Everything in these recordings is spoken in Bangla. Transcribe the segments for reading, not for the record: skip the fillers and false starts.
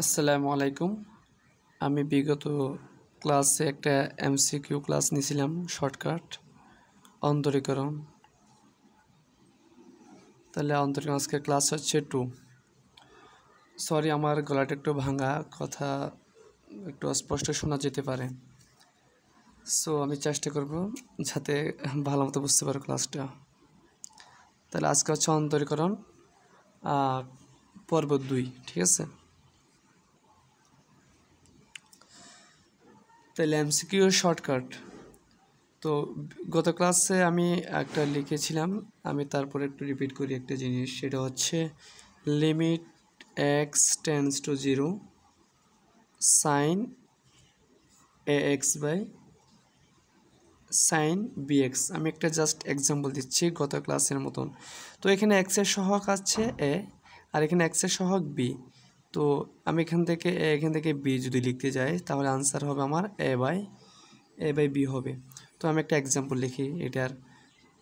আসসালামু আলাইকুম। আমি বিগত ক্লাসে একটা এমসিকিউ ক্লাস নিয়েছিলাম, শর্টকাট অন্তরীকরণ। তাহলে অন্তরীকরণ আজকের ক্লাস হচ্ছে 2। সরি, আমার গলাটা একটু ভাঙা, কথা একটু অস্পষ্ট শোনা যেতে পারে। সো আমি চেষ্টা করব যাতে ভালো মতো বুঝতে পারো ক্লাসটা। তাহলে আজকে হচ্ছে অন্তরীকরণ পর্ব 2, ঠিক আছে? তাহলে এমসিকিউ শর্টকাট। তো গত ক্লাসে আমি একটা লিখেছিলাম, আমি তারপরে একটু রিপিট করি একটা জিনিস, সেটা হচ্ছে limit x tends to 0 sine a x by sine b x. আমি একটা জাস্ট এক্সাম্পল দিচ্ছি গত ক্লাসের মতন। তো এখানে এক্সের সহগ আছে এ, আর এখানে এক্সের সহগ বি। তো আমি এখান থেকে বি যদি লিখতে যাই, তাহলে আনসার হবে আমার এ বাই বি হবে। তো আমি একটা এক্সাম্পল লিখি, এটার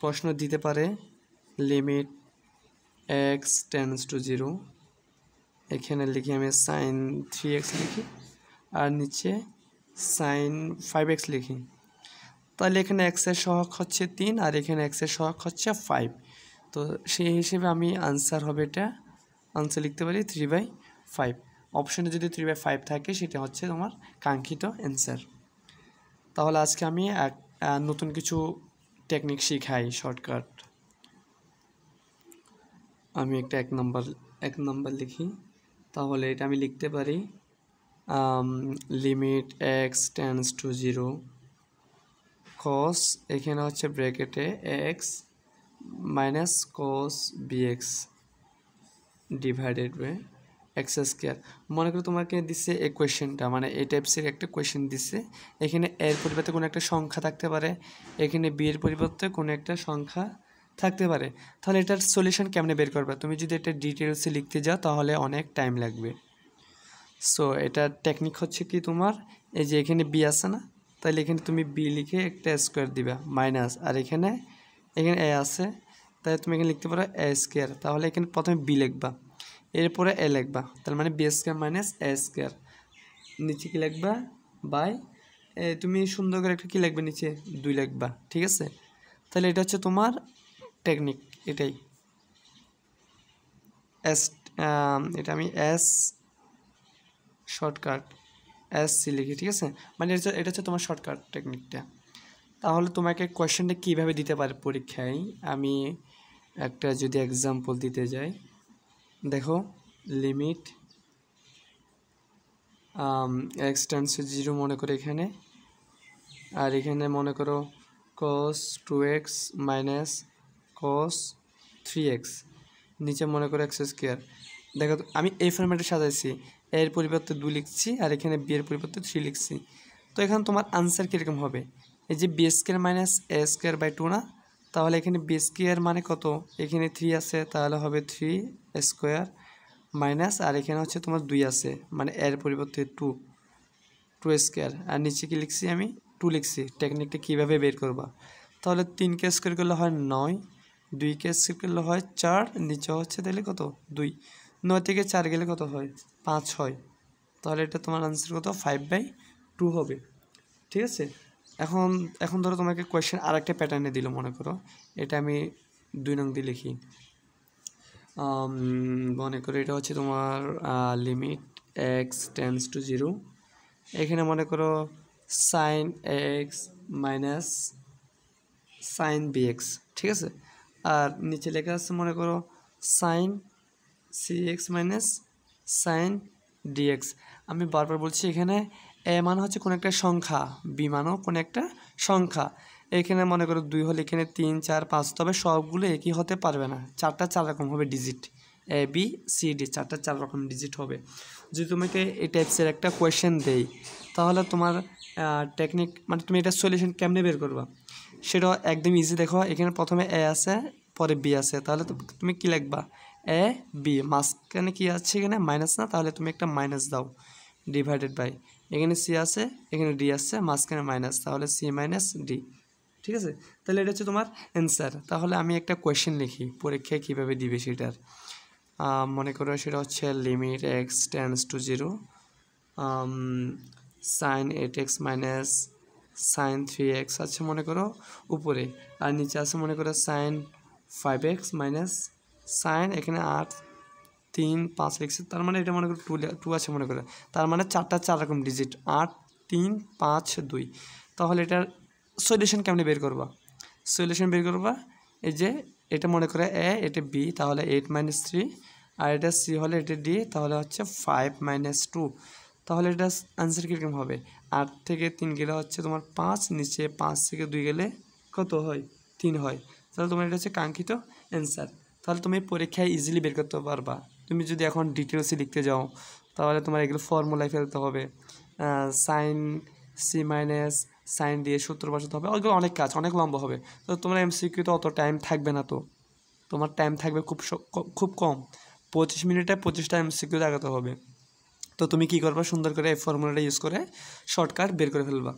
প্রশ্ন দিতে পারে লিমিট এক্স টেন্ডস টু 0, এখানে লিখি আমি সাইন 3x লিখি, আর নিচে সাইন 5x লিখি। তাহলে এখানে এক্সের সহগ হচ্ছে 3, আর এখানে এক্সের সহগ হচ্ছে 5। তো সেই হিসেবে আমি আনসার হবে এটা, আনসার লিখতে পারি 3/5। অপশনে যদি 3/5 থাকে, সেটা হচ্ছে তোমার কাঙ্ক্ষিত অ্যান্সার। তাহলে আজকে আমি নতুন কিছু টেকনিক শিখাই, শর্টকাট। আমি একটা এক নাম্বার লিখি, তাহলে এটা আমি লিখতে পারি limit x tends to 0 cos, এখানে হচ্ছে ব্র্যাকেটে x minus cos bx divided by x square. মনে করো তোমাকে দিচ্ছে এই কোয়েশ্চেনটা, মানে এই টাইপসের একটা কোয়েশ্চেন দিচ্ছে। এখানে এর পরিবর্তে কোনো একটা সংখ্যা থাকতে পারে, এখানে বি এর পরিবর্তে কোনো একটা সংখ্যা থাকতে পারে। তাহলে এটার সলিউশন কেমনে বের করবে? তুমি যদি এটা ডিটেলসে লিখতে যাও, তাহলে অনেক টাইম লাগবে। সো এটার টেকনিক হচ্ছে কি, তোমার এই যে এখানে বি আছে না, তাহলে এখানে তুমি বি লিখে একটা স্কোয়ার দিবা মাইনাস, আর এখানে এ আছে, তাই তুমি এখানে লিখতে পারো এ স্কোয়ার। তাহলে এখানে প্রথমে বি লিখবা, এরপরে এ লিখবা, তার মানে বি স্কোয়ার মাইনাস এ স্কোয়ার। নিচে কি লিখবা? বাই তুমি সুন্দর করে একটা কী লিখবে, নিচে 2 লিখবা, ঠিক আছে? তাহলে এটা হচ্ছে তোমার টেকনিক, এটাই এস। এটা আমি এস শর্টকাট এসসি লিখি, ঠিক আছে? মানে এটা হচ্ছে তোমার শর্টকাট টেকনিকটা। তাহলে তোমাকে কোয়েশ্চেনটা কীভাবে দিতে পারে পরীক্ষায়, আমি একটা যদি এক্সাম্পল দিতে যাই, দেখো লিমিট এক্স টেন্ডস টু 0 মনে করো এখানে, আর এখানে মনে করো cos 2x minus cos 3x, নিচে মনে করো এক্স স্কোয়ার। দেখো আমি এই ফরম্যাটে সাজাইছি, এর পরিবর্তে 2 লিখছি, আর এখানে বি এর পরিবর্তে 3 লিখছি। তো এখানে তোমার আনসার কীরকম হবে? এই যে b square minus A square by 2 না, তাহলে এখানে বি স্কোয়ার মানে কত? এখানে 3 আছে, তাহলে হবে 3 স্কোয়ার মাইনাস, আর এখানে হচ্ছে তোমার 2 আছে, মানে এর পরিবর্তে 2 স্কোয়ার, আর নিচে কি লিখছি আমি? 2 লিখছি। টেকনিকটা কীভাবে বের করবা? তাহলে 3কে স্কোয়ার করলে হয় 9, 2কে স্কোয়ার করলে হয় 4, নিচে হচ্ছে তাহলে কত? 2। 9 থেকে 4 গেলে কত হয়? 5 হয়। তাহলে এটা তোমার আনসার কত? 5/2 হবে, ঠিক আছে? এখন ধরো তোমাকে কোয়েশ্চেন আর একটা প্যাটার্নে দিল, মনে করো এটা আমি 2 নং দিয়ে লিখি। মনে করো এটা হচ্ছে তোমার লিমিট এক্স টেন্ডস টু 0, এখানে মনে করো sine x minus sine b x, ঠিক আছে? আর নিচে লেখা আছে মনে করো sine c x minus sine d x. আমি বারবার বলছি, এখানে এ মান হচ্ছে কোনো একটা সংখ্যা, বি মানও কোনো একটা সংখ্যা। এখানে মনে করো 2 হলে এখানে 3, 4, 5, তবে সবগুলো একই হতে পারবে না, 4টা 4 রকম হবে ডিজিট, এ বি সি ডি, 4টা 4 রকম ডিজিট হবে। যদি তোমাকে এই টাইপসের একটা কোয়েশ্চেন দেই, তাহলে তোমার টেকনিক, মানে তুমি এটা সলিউশন কেমনে বের করবা, সেটা একদম ইজি। দেখো এখানে প্রথমে এ আছে, পরে বি আছে, তাহলে তুমি কি লিখবা? এ বি, মাঝখানে কি আছে? এখানে মাইনাস না, তাহলে তুমি একটা মাইনাস দাও, ডিভাইডেড বাই, এখানে সি আছে, এখানে ডি আছে, মাঝখানে মাইনাস, তাহলে সি মাইনাস ডি, ঠিক আছে? তাহলে এটা হচ্ছে তোমার অ্যান্সার। তাহলে আমি একটা কোয়েশ্চেন লিখি, পরীক্ষায় কীভাবে দিবে সেটার। মনে করো সেটা হচ্ছে limit x tends to 0 sine 8x minus sine 3x আছে মনে করো উপরে, আর নিচে আছে মনে করো সাইন 5x মাইনাস সাইন এখানে 8 3 5 লিখছে, তার মানে এটা মনে করো 2 আছে মনে করো, তার মানে 4 রকম ডিজিট 8 3 5 2। তাহলে এটার সলিউশন কেমনে বের করবা? সলিউশন বের করবা এই যে এটা মনে করে এ, এটা বি, তাহলে 8 - 3, আর এটা সি হলে এটা ডি, তাহলে হচ্ছে 5 - 2। তাহলে এটা আনসার কীরকম হবে? 8 থেকে 3 গেলে হচ্ছে তোমার 5, নিচে 5 থেকে 2 গেলে কত হয়? 3 হয়। তাহলে তোমার এটা হচ্ছে কাঙ্ক্ষিত অ্যান্সার। তাহলে তুমি পরীক্ষায় ইজিলি বের করতে পারবা। তুমি যদি এখন ডিটেলসে লিখতে যাও তাহলে তোমার এগুলো ফর্মুলায় ফেলতে হবে, সাইন সি মাইনাস সাইন দিয়ে সূত্র বসাতে হবে, ওইগুলো অনেক কাজ, অনেক লম্বা হবে। তো তোমার এমসিকিউতে অত টাইম থাকবে না, তো তোমার টাইম থাকবে খুব কম, 25 মিনিটে 25টা এমসিকিউ দেখাতে হবে। তো তুমি কী করবা? সুন্দর করে এই ফর্মুলাটা ইউজ করে শর্টকাট বের করে ফেলবা।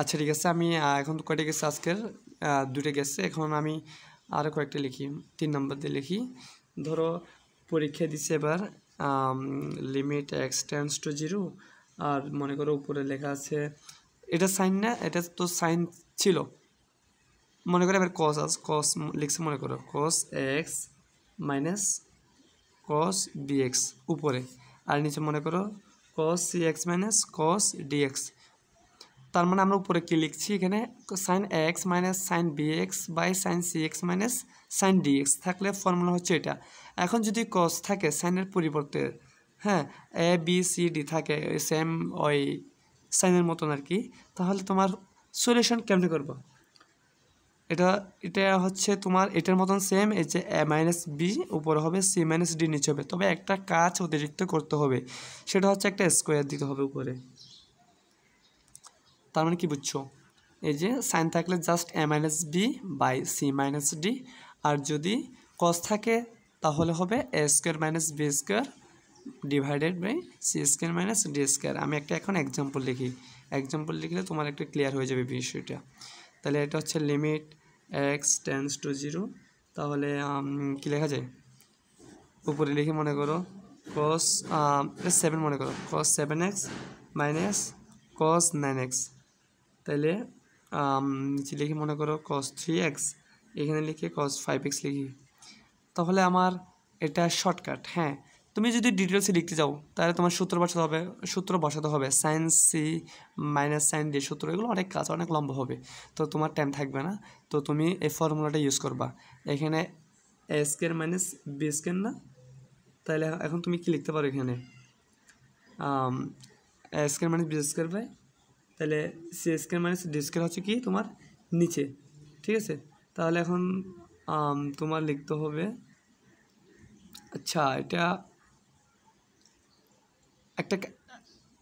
আচ্ছা ঠিক আছে, আমি এখন কয়টা গেছে আজকের? 2টা গেছে। এখন আমি আরও কয়েকটা লিখি, 3 নম্বর দিয়ে লিখি। ধরো পরীক্ষা দিচ্ছে এবার লিমিট এক্স টেন্ডস টু 0, আর মনে করো উপরে লেখা আছে এটা সাইন না, এটা তো সাইন ছিল মনে করো, এবার কস কস লিখছে মনে করো cos x minus cos b x উপরে, আর নিচে মনে করো cos c x minus cos d x. তার মানে আমরা উপরে কী লিখছি? এখানে sine x minus sine b x by sine c x minus sine d x থাকলে ফর্মুলা হচ্ছে এটা। এখন যদি কস থাকে সাইনের পরিবর্তে, হ্যাঁ, এ বি সি ডি থাকে সেম ওই সাইনের মতন আর কি, তাহলে তোমার সলিউশন কেমনে করবো? এটা হচ্ছে তোমার এটার মতন সেম, এই যে এ মাইনাস বি উপরে হবে, সি মাইনাস ডি নিচে হবে, তবে একটা কাজ অতিরিক্ত করতে হবে, সেটা হচ্ছে একটা স্কোয়ার দিতে হবে উপরে। তার মানে কি বুঝছো? এই যে সাইন থাকলে just a minus B by C minus D, আর যদি কস থাকে তাহলে হবে a square minus b square divided by c square minus d square. আমি একটা এখন এক্সাম্পল লিখি, এক্সাম্পল লিখলে তোমার একটা ক্লিয়ার হয়ে যাবে বিষয়টা। তাহলে এটা হচ্ছে লিমিট এক্স টেন্ডস টু 0, তাহলে কী লেখা যায়? উপরে লিখে মনে করো কস এটা 7 মনে করো কস 7x মাইনাস কস 9x, তাহলে নিচে লিখে মনে করো cos 3x, এখানে লিখে cos 5x লিখি। তাহলে আমার এটা শর্টকাট। হ্যাঁ, তুমি যদি ডিটেলসে লিখতে যাও তাহলে তোমার সূত্র বসাতে হবে sine c minus sine d সূত্র, এগুলো অনেক কাজ, অনেক লম্বা হবে, তো তোমার টাইম থাকবে না। তো তুমি এই ফর্মুলাটা ইউজ করবা। এখানে a square minus b square না, তাহলে এখন তুমি কি লিখতে পারো? এখানে a square minus b square by, তাহলে c square minus d square হচ্ছে কি তোমার নিচে, ঠিক আছে? তাহলে এখন তোমার লিখতে হবে, আচ্ছা এটা একটা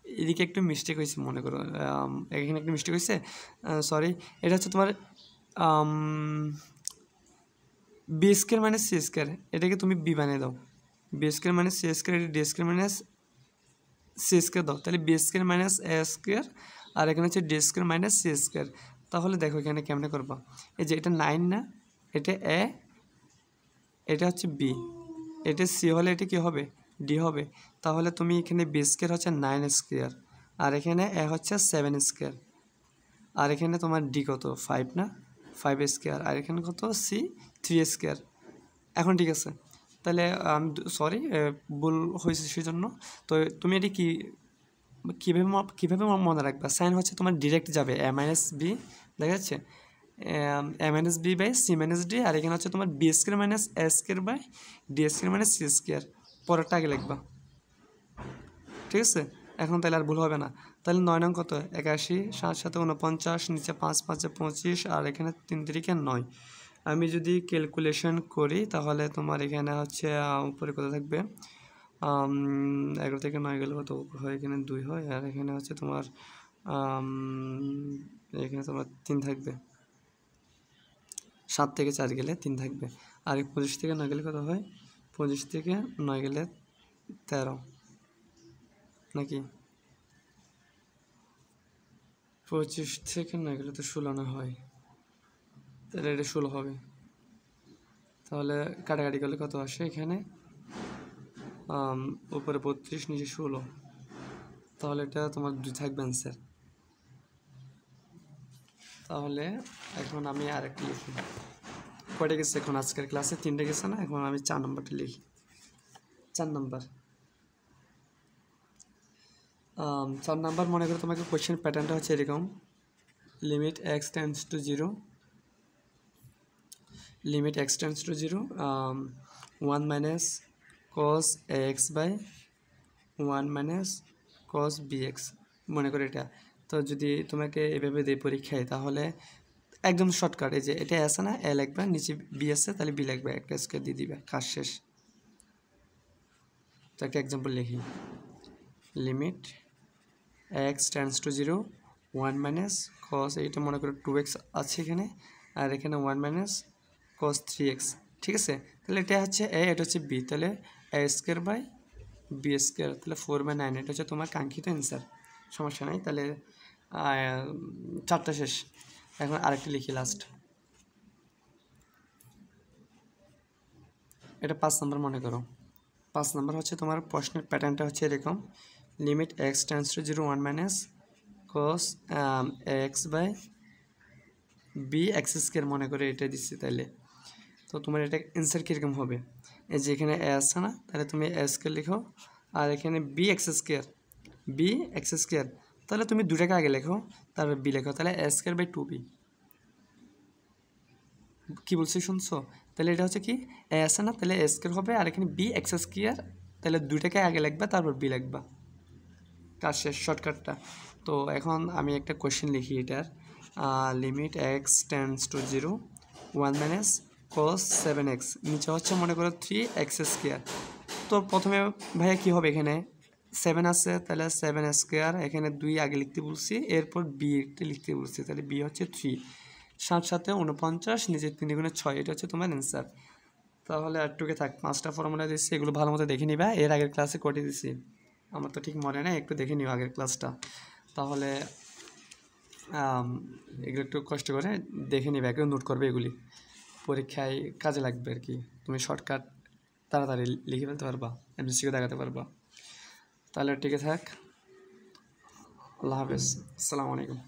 এদিকে একটু মিস্টেক হয়েছে মনে করো, এখানে একটু মিস্টেক হয়েছে, সরি। এটা হচ্ছে তোমার B square minus C square, এটাকে তুমি বি বানিয়ে দাও, b square minus C square, এটা d square minus C square দাও, তাহলে বি স্কোয়ার মাইনাস এ স্কোয়ার, আর এখানে হচ্ছে d square minus C square. তাহলে দেখো এখানে কেমনে করবা, এই যে এটা 9 না, এটা এ, এটা হচ্ছে বি, এটা সি হলে এটা কী হবে? ডি হবে। তাহলে তুমি এখানে বি স্কোয়ার হচ্ছে 9 স্কোয়ার, আর এখানে এ হচ্ছে 7 স্কোয়ার, আর এখানে তোমার ডি কত? 5 না, 5 স্কোয়ার, আর এখানে কত? C 3 square. এখন ঠিক আছে, তাহলে সরি ভুল হয়েছে সেজন্য। তো তুমি এটি কীভাবে মনে রাখবা? সাইন হচ্ছে তোমার ডিরেক্ট যাবে এ মাইনাস বি, দেখা যাচ্ছে A minus B by C minus D, আর এখানে হচ্ছে তোমার B square minus A square by D square minus C square, পরেরটা আগে লিখবা, ঠিক আছে? এখন তাহলে আর ভুল হবে না। তাহলে 9 নং কত? 81, 7 7 49, নিচে 5 5 25, আর এখানে 3 3 9। আমি যদি ক্যালকুলেশন করি তাহলে তোমার এখানে হচ্ছে উপরে কত থাকবে? 11 থেকে 9 গেলে কত হয়? এখানে 2 হয়, আর এখানে হচ্ছে তোমার এখানে তোমার 3 থাকবে, 7 থেকে 4 গেলে 3 থাকবে, আর 25 থেকে 9 গেলে কত হয়? 25 থেকে 9 গেলে 13 নাকি? 25 থেকে 9 গেলে তো 16 না হয়, তাহলে এটা 16 হবে। তাহলে কাটাকাটি করলে কত আসে? এখানে উপরে 32 নিচে 16, তাহলে এটা তোমার 2 থাকবে অ্যান্সার। তাহলে এখন আমি আরেকটা লিখি, কয়টা গেছে এখন আজকের ক্লাসে? 3টে গেছে না? এখন আমি 4 নম্বরটা লিখি। 4 নম্বর 4 নাম্বার মনে করো তোমাকে কোয়েশ্চেন প্যাটার্নটা হচ্ছে এরকম, limit x tends to 0, limit x tends to 0 1 minus cos x by 1 minus cos b x, মনে করো এটা। তো যদি তোমাকে এভাবে দেয় পরীক্ষায়, তাহলে একদম শর্টকাট, এই যে এটা আছে না, এ লিখবে, নিচে বি আছে, তাহলে বি লিখবে, একটা স্কোয়ার দিয়ে দিবে, কাজ শেষ। তো একটা এক্সাম্পল লিখি, limit x tends to 0 1 minus কস, এইটা মনে করো 2x আছে এখানে, আর এখানে 1 মাইনাস কস 3x, ঠিক আছে? তাহলে এটা হচ্ছে এ, এটা হচ্ছে বি, তাহলে এ স্কোয়ার বাই বি স্কোয়ার, তাহলে 4/9, এটা হচ্ছে তোমার কাঙ্ক্ষিত অ্যান্সার। সমস্যা নাই, তাহলে 4টা শেষ। এখন আরেকটা লিখি লাস্ট, এটা 5 নম্বর মনে করো। 5 নম্বর হচ্ছে তোমার প্রশ্নের প্যাটার্নটা হচ্ছে এরকম, limit x tends to 0 1 minus cos x by b x square, মনে করে এটা দিচ্ছি। তাহলে তো তোমার এটা অ্যান্সার কীরকম হবে? এই যে এখানে এ আছে না, তাহলে তুমি এ স্কোয়ার লিখো, আর এখানে b x square, b x square, তাহলে তুমি দুটাকে আগে লেখো, তারপর বি লেখো, তাহলে এ স্কোয়ার বাই 2b। কী বলছি শুনছো? তাহলে এটা হচ্ছে কি, এ আছে না, তাহলে এ স্কোয়ার হবে, আর এখানে বি এক্স স্কোয়ার, তাহলে দুইটাকে আগে লিখবা, তারপর বি লিখবা, কাজ শেষ, শর্টকাটটা। তো এখন আমি একটা কোয়েশ্চেন লিখি এটার, limit x tends to 0 1 minus cos 7x, নিচে হচ্ছে মনে করো 3x স্কোয়ার। তো প্রথমে ভাইয়া কী হবে, এখানে 7 আছে, তাহলে 7 স্কোয়ার, এখানে 2 আগে লিখতে বলছি, এরপর বি একটা লিখতে বলছি, তাহলে বি হচ্ছে 3, 7 7 49, নিচে 3 গুণে 6, এটা হচ্ছে তোমার অ্যান্সার। তাহলে একটুকে থাক, 5টা ফর্মুলা দিচ্ছি, এগুলো ভালো মতো দেখে নিবা। এর আগের ক্লাসে কটি দিছি আমার তো ঠিক মনে নেই, একটু দেখে নিও আগের ক্লাসটা, তাহলে এগুলো একটু কষ্ট করে দেখে নিবে, একটু নোট করবে, এগুলি পরীক্ষায় কাজে লাগবে আর কি। তুমি শর্টকাট তাড়াতাড়ি লিখে ফেলতে পারবা, এমসিকিউ দেখাতে পারবা। তাহলে ঠিক থাক, আল্লাহ হাফেজ, আসসালামু আলাইকুম।